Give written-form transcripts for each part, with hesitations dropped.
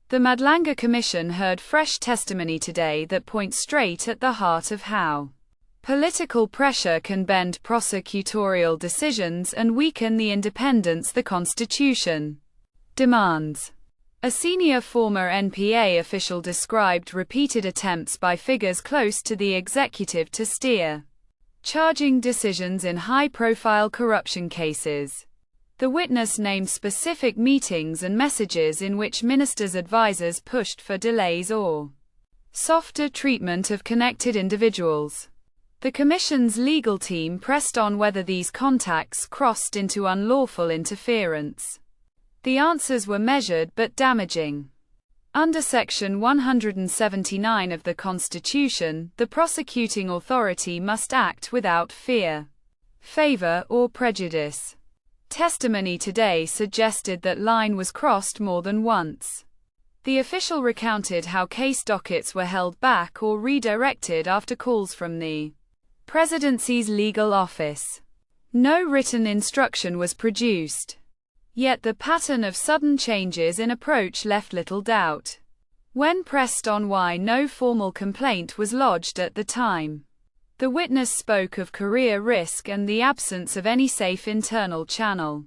The Madlanga Commission heard fresh testimony today that points straight at the heart of how political pressure can bend prosecutorial decisions and weaken the independence the Constitution demands. A senior former NPA official described repeated attempts by figures close to the executive to steer charging decisions in high-profile corruption cases. The witness named specific meetings and messages in which ministers' advisers pushed for delays or softer treatment of connected individuals. The Commission's legal team pressed on whether these contacts crossed into unlawful interference. The answers were measured but damaging. Under Section 179 of the Constitution, the prosecuting authority must act without fear, favor, or prejudice. Testimony today suggested that line was crossed more than once. The official recounted how case dockets were held back or redirected after calls from the Presidency's legal office. No written instruction was produced. Yet the pattern of sudden changes in approach left little doubt. When pressed on why no formal complaint was lodged at the time, the witness spoke of career risk and the absence of any safe internal channel.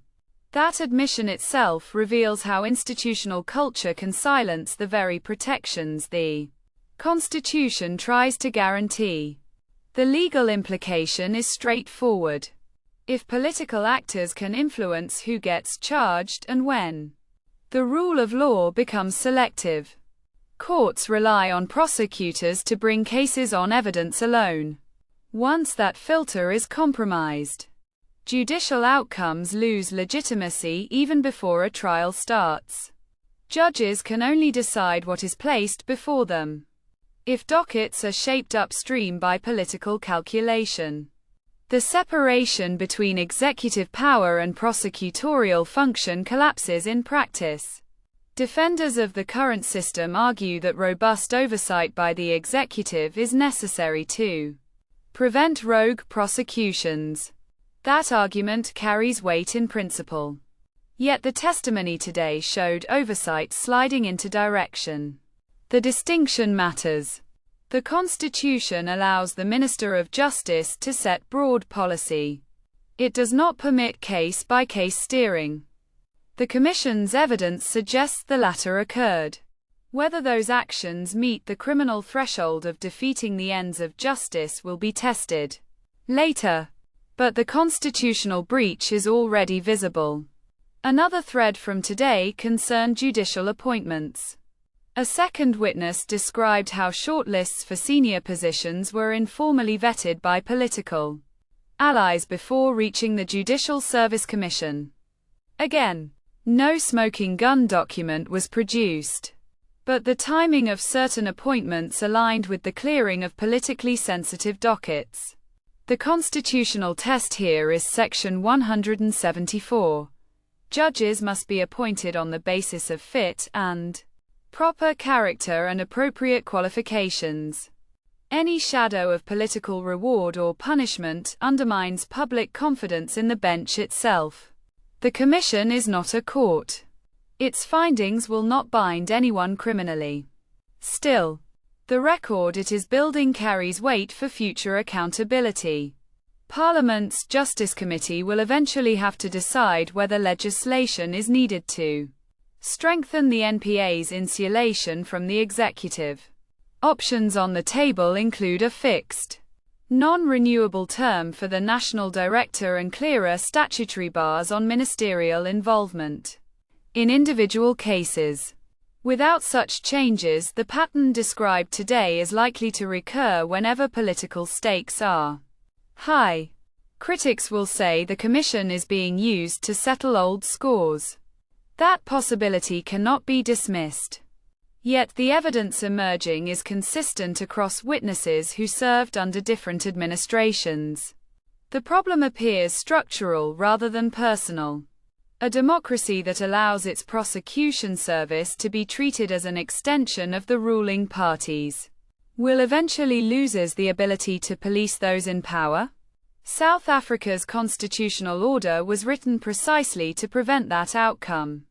That admission itself reveals how institutional culture can silence the very protections the Constitution tries to guarantee. The legal implication is straightforward. If political actors can influence who gets charged and when, the rule of law becomes selective. Courts rely on prosecutors to bring cases on evidence alone. Once that filter is compromised, judicial outcomes lose legitimacy even before a trial starts. Judges can only decide what is placed before them. If dockets are shaped upstream by political calculation, the separation between executive power and prosecutorial function collapses in practice. Defenders of the current system argue that robust oversight by the executive is necessary to prevent rogue prosecutions. That argument carries weight in principle. Yet the testimony today showed oversight sliding into direction. The distinction matters. The Constitution allows the Minister of Justice to set broad policy. It does not permit case-by-case steering. The Commission's evidence suggests the latter occurred. Whether those actions meet the criminal threshold of defeating the ends of justice will be tested later. But the constitutional breach is already visible. Another thread from today concerned judicial appointments. A second witness described how shortlists for senior positions were informally vetted by political allies before reaching the Judicial Service Commission. Again, no smoking gun document was produced. But the timing of certain appointments aligned with the clearing of politically sensitive dockets. The constitutional test here is Section 174. Judges must be appointed on the basis of fit and proper character and appropriate qualifications. Any shadow of political reward or punishment undermines public confidence in the bench itself. The Commission is not a court. Its findings will not bind anyone criminally. Still, the record it is building carries weight for future accountability. Parliament's Justice Committee will eventually have to decide whether legislation is needed to strengthen the NPA's insulation from the executive. Options on the table include a fixed, non-renewable term for the national director and clearer statutory bars on ministerial involvement in individual cases. Without such changes, the pattern described today is likely to recur whenever political stakes are high. Critics will say the Commission is being used to settle old scores. That possibility cannot be dismissed. Yet the evidence emerging is consistent across witnesses who served under different administrations. The problem appears structural rather than personal. A democracy that allows its prosecution service to be treated as an extension of the ruling parties will eventually lose the ability to police those in power. South Africa's constitutional order was written precisely to prevent that outcome.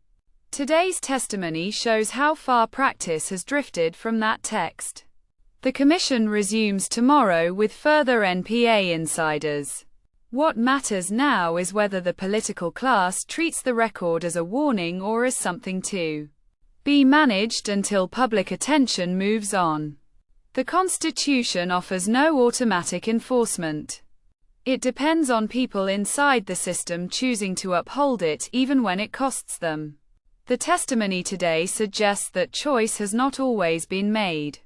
Today's testimony shows how far practice has drifted from that text. The Commission resumes tomorrow with further NPA insiders. What matters now is whether the political class treats the record as a warning or as something to be managed until public attention moves on. The Constitution offers no automatic enforcement. It depends on people inside the system choosing to uphold it even when it costs them. The testimony today suggests that choice has not always been made.